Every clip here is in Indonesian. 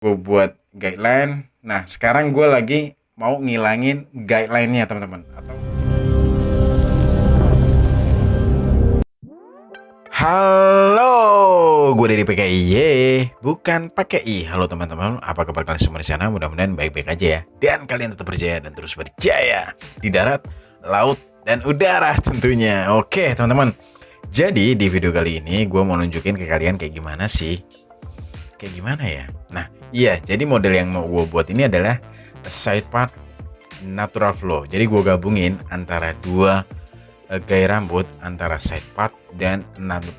gue buat guideline. Nah, sekarang gue lagi mau ngilangin guideline-nya, teman-teman. Halo, gue dari PKIY, bukan pakai I. Halo teman-teman, apa kabar kalian semua di sana? Mudah-mudahan baik-baik aja ya. Dan kalian tetap berjaya dan terus berjaya di darat, laut, dan udara tentunya. Oke teman-teman, jadi di video kali ini gue mau nunjukin ke kalian kayak gimana sih. Kayak gimana ya? Nah, iya, jadi model yang mau gue buat ini adalah side part natural flow. Jadi gue gabungin antara dua gaya rambut, antara side part dan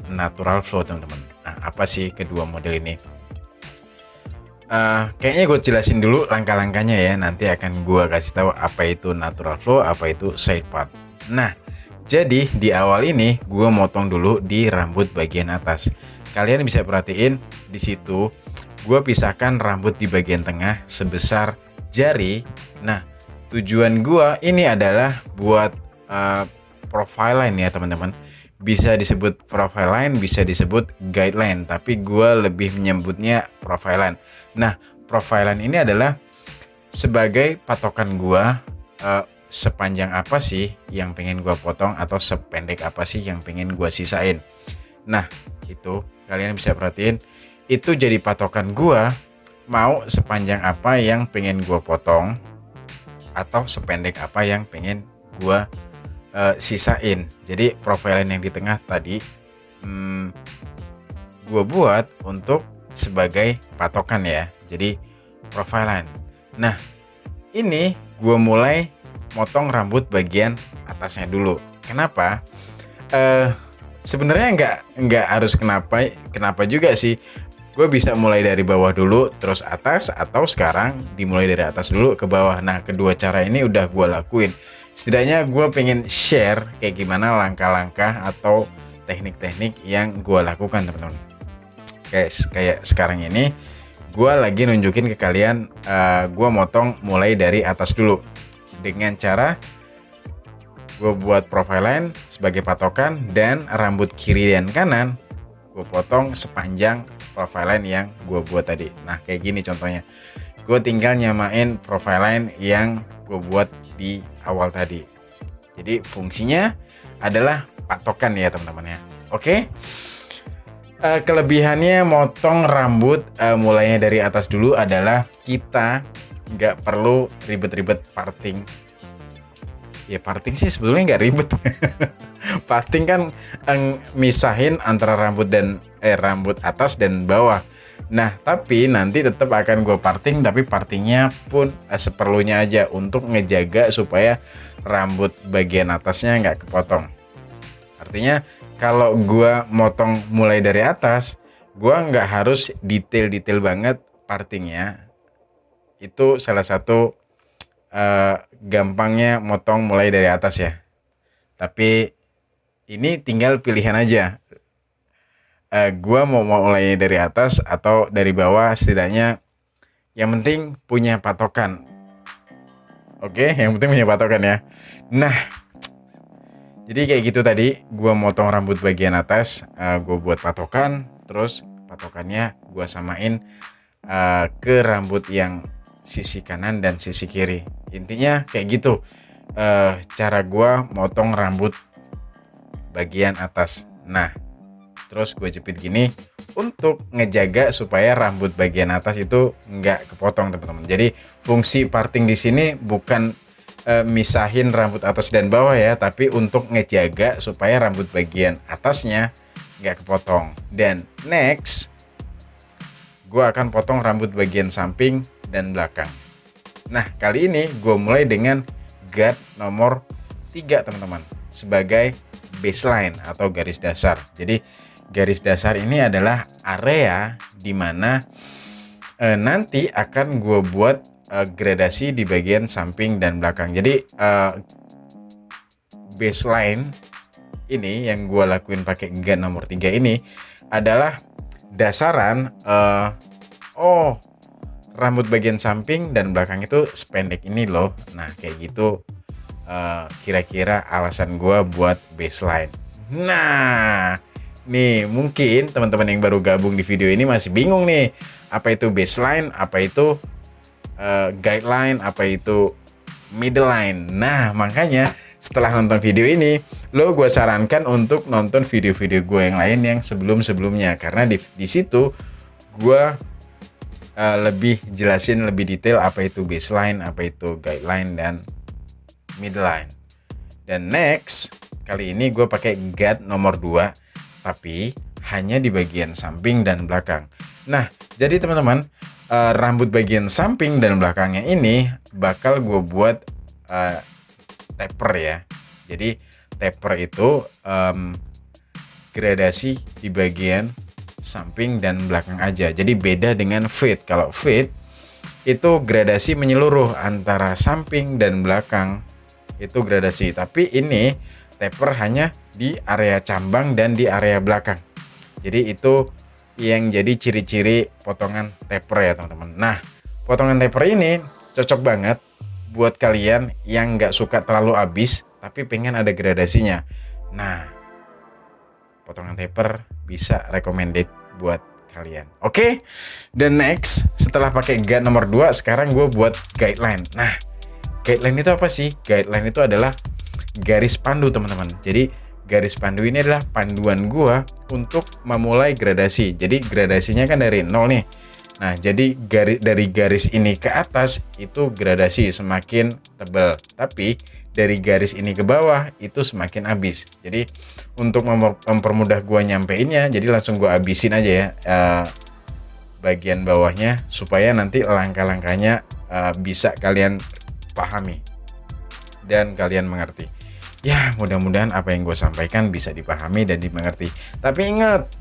natural flow, teman-teman. Nah, apa sih kedua model ini? Kayaknya gue jelasin dulu langkah-langkahnya ya. Nanti akan gue kasih tahu apa itu natural flow, apa itu side part. Nah, jadi di awal ini gue motong dulu di rambut bagian atas. Kalian bisa perhatiin di situ gue pisahkan rambut di bagian tengah sebesar jari. Nah, tujuan gue ini adalah buat profile line ya teman-teman. Bisa disebut profile line, bisa disebut guideline, tapi gue lebih menyebutnya profile line. Nah, profile line ini adalah sebagai patokan gue sepanjang apa sih yang pengen gue potong atau sependek apa sih yang pengen gue sisain. Nah, itu kalian bisa perhatiin, itu jadi patokan gue mau sepanjang apa yang pengen gue potong atau sependek apa yang pengen gue sisain. Jadi profile line yang di tengah tadi gue buat untuk sebagai patokan ya. Jadi profile line. Nah, ini gue mulai motong rambut bagian atasnya dulu. Kenapa? Sebenarnya nggak harus kenapa juga sih. Gue bisa mulai dari bawah dulu terus atas, atau sekarang dimulai dari atas dulu ke bawah. Nah, kedua cara ini udah gue lakuin. Setidaknya gue pengen share kayak gimana langkah-langkah atau teknik-teknik yang gue lakukan, teman-teman. Kayak sekarang ini gue lagi nunjukin ke kalian, gue motong mulai dari atas dulu dengan cara gue buat profile line sebagai patokan, dan rambut kiri dan kanan gue potong sepanjang profile line yang gue buat tadi. Nah, kayak gini contohnya. Gue tinggal nyamain profile line yang gue buat di awal tadi. Jadi fungsinya adalah patokan ya teman-teman ya. Oke. Kelebihannya motong rambut mulainya dari atas dulu adalah kita nggak perlu ribet-ribet parting. Ya parting sih sebetulnya nggak ribet. Parting kan misahin antara rambut atas dan bawah. Nah, tapi nanti tetap akan gue parting, tapi partingnya pun seperlunya aja untuk ngejaga supaya rambut bagian atasnya nggak kepotong. Artinya kalau gue motong mulai dari atas, gue nggak harus detail-detail banget partingnya. Itu salah satu gampangnya motong mulai dari atas ya. Tapi ini tinggal pilihan aja. Gua mau mulai dari atas atau dari bawah, setidaknya yang penting punya patokan. Oke, yang penting punya patokan ya. Nah, jadi kayak gitu tadi, gua motong rambut bagian atas, gua buat patokan, terus patokannya gua samain ke rambut yang sisi kanan dan sisi kiri. Intinya kayak gitu cara gua motong rambut bagian atas. Nah, terus gue jepit gini untuk ngejaga supaya rambut bagian atas itu nggak kepotong, teman-teman. Jadi fungsi parting di sini bukan misahin rambut atas dan bawah ya, tapi untuk ngejaga supaya rambut bagian atasnya nggak kepotong. Dan next, gue akan potong rambut bagian samping dan belakang. Nah, kali ini gue mulai dengan guard nomor 3, teman-teman, sebagai baseline atau garis dasar. Jadi garis dasar ini adalah area di mana nanti akan gue buat gradasi di bagian samping dan belakang. Jadi baseline ini yang gue lakuin pakai guard nomor 3 ini adalah dasaran rambut bagian samping dan belakang itu sependek ini loh. Nah, kayak gitu kira-kira alasan gue buat baseline. Nah, nih mungkin teman-teman yang baru gabung di video ini masih bingung nih, apa itu baseline, apa itu guideline, apa itu middle line. Nah, makanya setelah nonton video ini, lo gue sarankan untuk nonton video-video gue yang lain yang sebelum-sebelumnya, karena di situ gue lebih jelasin lebih detail apa itu baseline, apa itu guideline dan middle line. Dan next, kali ini gue pakai guard nomor 2, tapi hanya di bagian samping dan belakang. Nah, jadi teman-teman, rambut bagian samping dan belakangnya ini bakal gue buat taper ya. Jadi taper itu gradasi di bagian samping dan belakang aja. Jadi beda dengan fade. Kalau fade itu gradasi menyeluruh antara samping dan belakang, itu gradasi. Tapi ini taper hanya di area cambang dan di area belakang. Jadi itu yang jadi ciri-ciri potongan taper ya teman-teman. Nah, potongan taper ini cocok banget buat kalian yang nggak suka terlalu abis tapi pengen ada gradasinya. Nah, potongan taper bisa recommended buat kalian. Oke. Dan next, setelah pakai guide nomor 2, sekarang gue buat guideline. Nah, guideline itu apa sih? Guideline itu adalah garis pandu teman-teman. Jadi garis pandu ini adalah panduan gue untuk memulai gradasi. Jadi gradasinya kan dari 0 nih. Nah, jadi dari garis ini ke atas itu gradasi semakin tebal. Tapi dari garis ini ke bawah itu semakin habis. Jadi untuk mempermudah gua nyampeinnya, jadi langsung gua habisin aja ya bagian bawahnya supaya nanti langkah-langkahnya bisa kalian pahami dan kalian mengerti. Ya, mudah-mudahan apa yang gue sampaikan bisa dipahami dan dimengerti. Tapi ingat,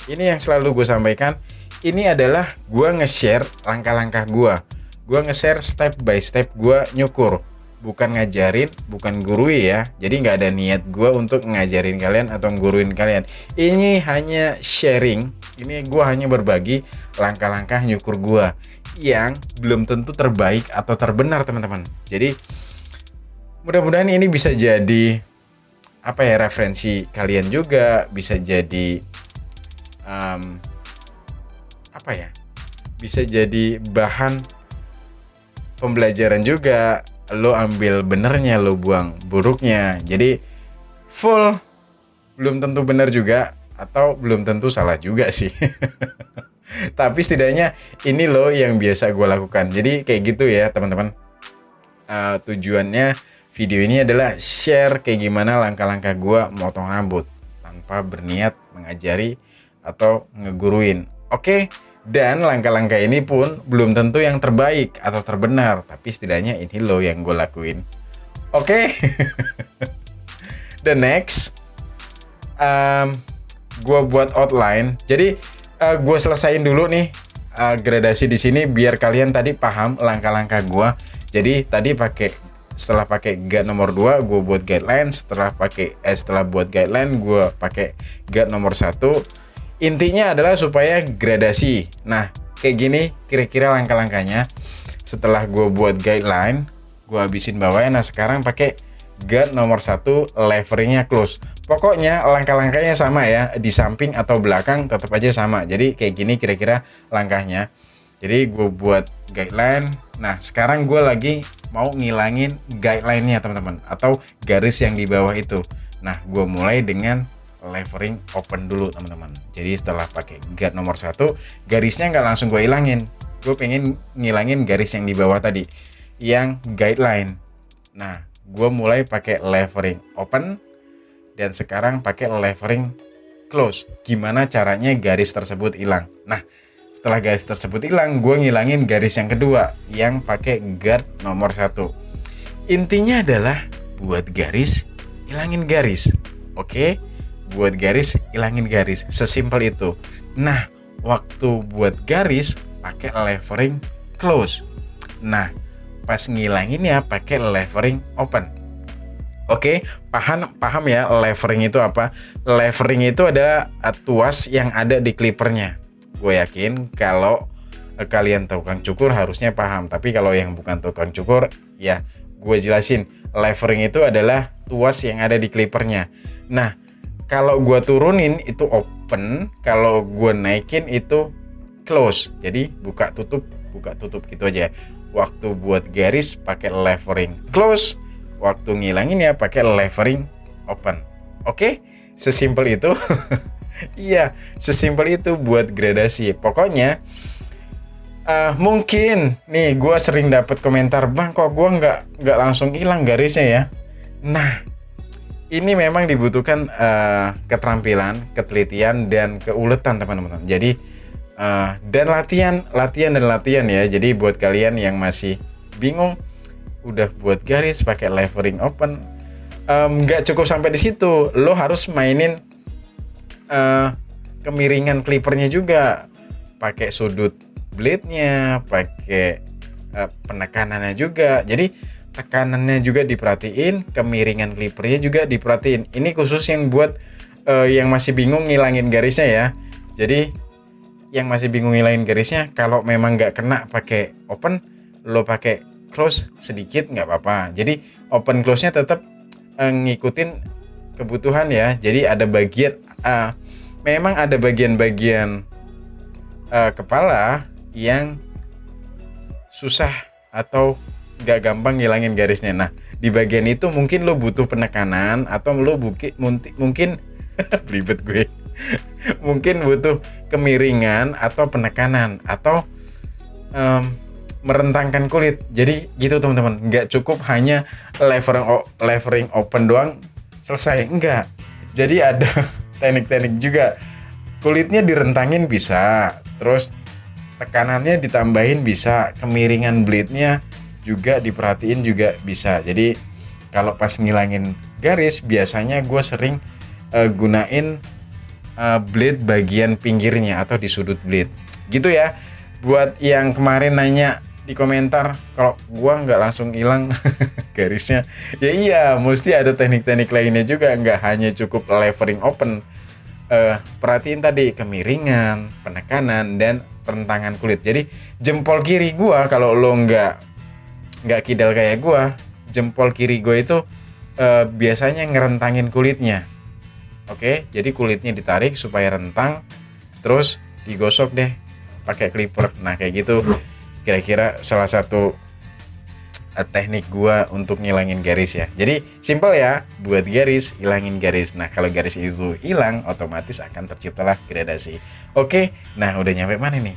ini yang selalu gue sampaikan, ini adalah gue nge-share langkah-langkah gue. Gue nge-share step by step gue nyukur. Bukan ngajarin, bukan gurui ya. Jadi gak ada niat gue untuk ngajarin kalian atau guruin kalian. Ini hanya sharing. Ini gue hanya berbagi langkah-langkah nyukur gue yang belum tentu terbaik atau terbenar teman-teman. Jadi mudah-mudahan ini bisa jadi referensi kalian juga, bisa jadi bisa jadi bahan pembelajaran juga. Lo ambil benernya, lo buang buruknya. Jadi full belum tentu benar juga, atau belum tentu salah juga sih. Tapi setidaknya ini lo yang biasa gue lakukan. Jadi kayak gitu ya teman-teman. Tujuannya video ini adalah share kayak gimana langkah-langkah gue motong rambut tanpa berniat mengajari atau ngeguruin. Oke? Dan langkah-langkah ini pun belum tentu yang terbaik atau terbenar, tapi setidaknya ini loh yang gue lakuin. Oke? The next, gue buat outline. Jadi gue selesain dulu nih gradasi di sini biar kalian tadi paham langkah-langkah gue. Jadi tadi setelah pakai guide nomor 2 gue buat guideline. Setelah buat guideline gue pakai guide nomor 1. Intinya adalah supaya gradasi. Nah, kayak gini kira-kira langkah-langkahnya. Setelah gue buat guideline, gue habisin bawahnya. Nah, sekarang pakai guide nomor 1, leveringnya close. Pokoknya langkah-langkahnya sama ya. Di samping atau belakang tetap aja sama. Jadi kayak gini kira-kira langkahnya. Jadi gue buat guideline. Nah, sekarang gue lagi mau ngilangin guideline-nya teman-teman, atau garis yang di bawah itu. Nah, gue mulai dengan levering open dulu teman-teman. Jadi setelah pakai guide nomor 1, garisnya nggak langsung gue hilangin. Gue pengen ngilangin garis yang di bawah tadi, yang guideline. Nah, gue mulai pakai levering open dan sekarang pakai levering close. Gimana caranya garis tersebut hilang? Nah, setelah garis tersebut hilang, gue ngilangin garis yang kedua yang pakai guard nomor 1. Intinya adalah buat garis, hilangin garis. Oke? Buat garis, hilangin garis. Sesimpel itu. Nah, waktu buat garis pakai levering close. Nah, pas ngilanginnya pakai levering open. Oke, paham ya levering itu apa? Levering itu adalah tuas yang ada di clippernya. Gue yakin kalau kalian tukang cukur harusnya paham. Tapi kalau yang bukan tukang cukur, ya gue jelasin. Levering itu adalah tuas yang ada di clippernya. Nah, kalau gue turunin itu open, kalau gue naikin itu close. Jadi buka tutup gitu aja. Waktu buat garis pakai levering close, waktu ngilanginnya pakai levering open. Oke, sesimpel itu. Iya, sesimpel itu buat gradasi. Pokoknya mungkin nih gue sering dapat komentar, bang kok gue nggak langsung hilang garisnya ya. Nah, ini memang dibutuhkan keterampilan, ketelitian dan keuletan teman-teman. Jadi dan latihan ya. Jadi buat kalian yang masih bingung, udah buat garis pakai levering open, nggak cukup sampai di situ. Lo harus mainin kemiringan clippernya juga, pakai sudut blade-nya, pakai penekanannya juga. Jadi tekanannya juga diperhatiin, kemiringan clippernya juga diperhatiin. Ini khusus yang buat yang masih bingung ngilangin garisnya ya. Jadi yang masih bingung ngilangin garisnya, kalau memang nggak kena pakai open, lo pakai close sedikit nggak apa-apa. Jadi open close-nya tetap ngikutin kebutuhan ya. Jadi ada bagian memang ada bagian-bagian kepala yang susah atau gak gampang ngilangin garisnya. Nah, di bagian itu mungkin lo butuh penekanan, atau lo mungkin belibet gue. Mungkin butuh kemiringan atau penekanan, atau merentangkan kulit. Jadi gitu teman-teman, gak cukup hanya levering open doang selesai, enggak. Jadi ada teknik-teknik juga. Kulitnya direntangin bisa, terus tekanannya ditambahin bisa, kemiringan blade-nya juga diperhatiin juga bisa. Jadi kalau pas ngilangin garis, biasanya gue sering gunain blade bagian pinggirnya atau di sudut blade gitu ya. Buat yang kemarin nanya di komentar kalau gue nggak langsung hilang garisnya, ya iya, mesti ada teknik-teknik lainnya juga, nggak hanya cukup levering open. Perhatiin tadi kemiringan, penekanan, dan rentangan kulit. Jadi jempol kiri gua, kalau lo nggak kidal kayak gua, jempol kiri gua itu biasanya ngerentangin kulitnya. Oke, jadi kulitnya ditarik supaya rentang, terus digosok deh pakai clipper. Nah kayak gitu kira-kira salah satu teknik gua untuk ngilangin garis ya. Jadi simple ya, buat garis, hilangin garis. Nah kalau garis itu hilang, otomatis akan terciptalah gradasi. Oke, nah udah nyampe mana nih?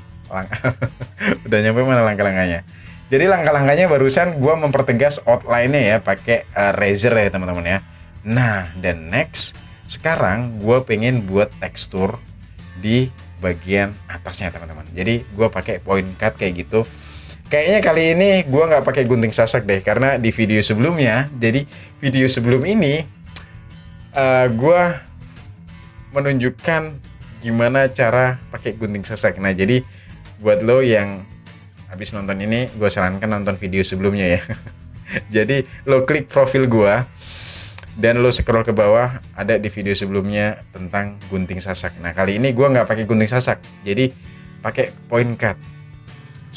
Udah nyampe mana langkah-langkahnya? Jadi langkah-langkahnya barusan gua mempertegas outline-nya ya, pakai razor ya teman-teman ya. Nah dan next, sekarang gua pengen buat tekstur di bagian atasnya teman-teman. Jadi gua pakai point cut kayak gitu. Kayaknya kali ini gue nggak pakai gunting sasak deh, karena di video sebelumnya, jadi video sebelum ini gue menunjukkan gimana cara pakai gunting sasak. Nah jadi buat lo yang habis nonton ini, gue sarankan nonton video sebelumnya ya. Jadi lo klik profil gue dan lo scroll ke bawah, ada di video sebelumnya tentang gunting sasak. Nah kali ini gue nggak pakai gunting sasak, jadi pakai point cut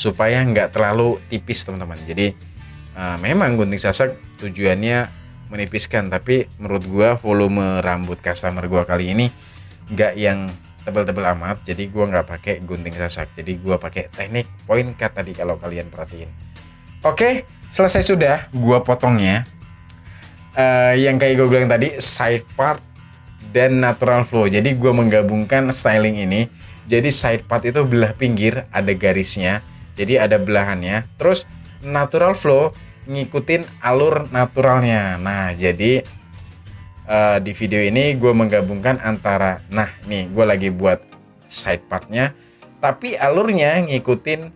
supaya nggak terlalu tipis teman-teman. Jadi memang gunting sasak tujuannya menipiskan, tapi menurut gua volume rambut customer gua kali ini nggak yang tebal-tebal amat, jadi gua nggak pakai gunting sasak. Jadi gua pakai teknik point cut tadi kalau kalian perhatiin. Oke, selesai sudah gua potongnya. Yang kayak gue bilang tadi, side part dan natural flow. Jadi gua menggabungkan styling ini. Jadi side part itu belah pinggir, ada garisnya, jadi ada belahannya. Terus natural flow ngikutin alur naturalnya. Nah jadi di video ini gue menggabungkan antara, nah nih gue lagi buat side partnya, tapi alurnya ngikutin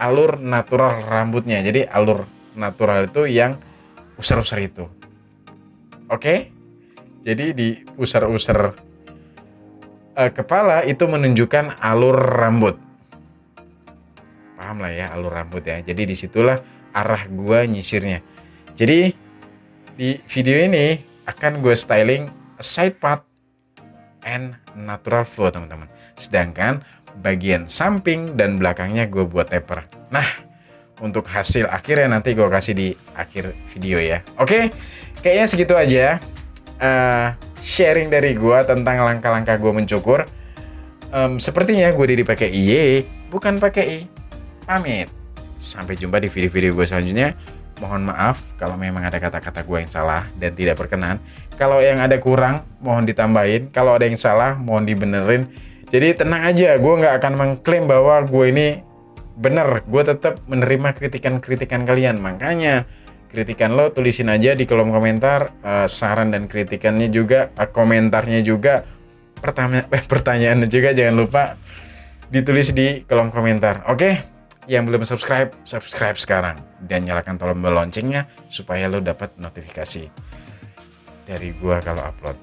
alur natural rambutnya. Jadi alur natural itu yang usar-usar itu. Oke, jadi di usar-usar kepala itu menunjukkan alur rambut. Paham lah ya alur rambut ya. Jadi disitulah arah gua nyisirnya. Jadi di video ini akan gue styling side part and natural flow teman-teman. Sedangkan bagian samping dan belakangnya gue buat taper. Nah untuk hasil akhirnya nanti gue kasih di akhir video ya. Oke, kayaknya segitu aja sharing dari gue tentang langkah-langkah gue mencukur. Sepertinya gue pakai IE bukan pakai I. Pamit. Sampai jumpa di video-video gue selanjutnya. Mohon maaf kalau memang ada kata-kata gue yang salah dan tidak berkenan. Kalau yang ada kurang, mohon ditambahin. Kalau ada yang salah, mohon dibenerin. Jadi tenang aja, gue nggak akan mengklaim bahwa gue ini bener. Gue tetap menerima kritikan-kritikan kalian. Makanya kritikan lo tulisin aja di kolom komentar. Saran dan kritikannya juga, komentarnya juga, pertanyaannya juga jangan lupa ditulis di kolom komentar. Oke? Yang belum subscribe sekarang dan nyalakan tombol loncengnya supaya lo dapat notifikasi dari gua kalau upload.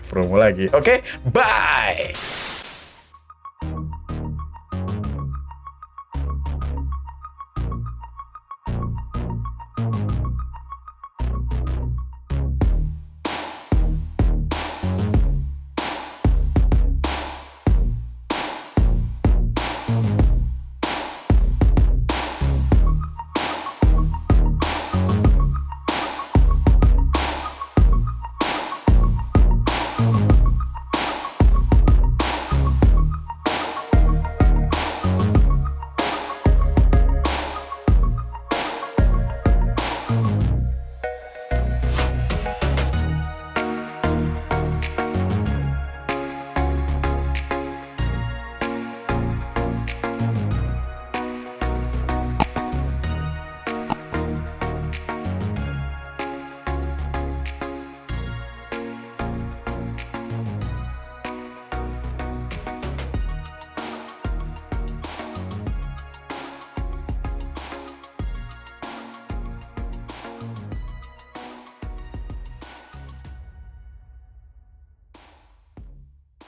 Promo lagi. Oke, bye.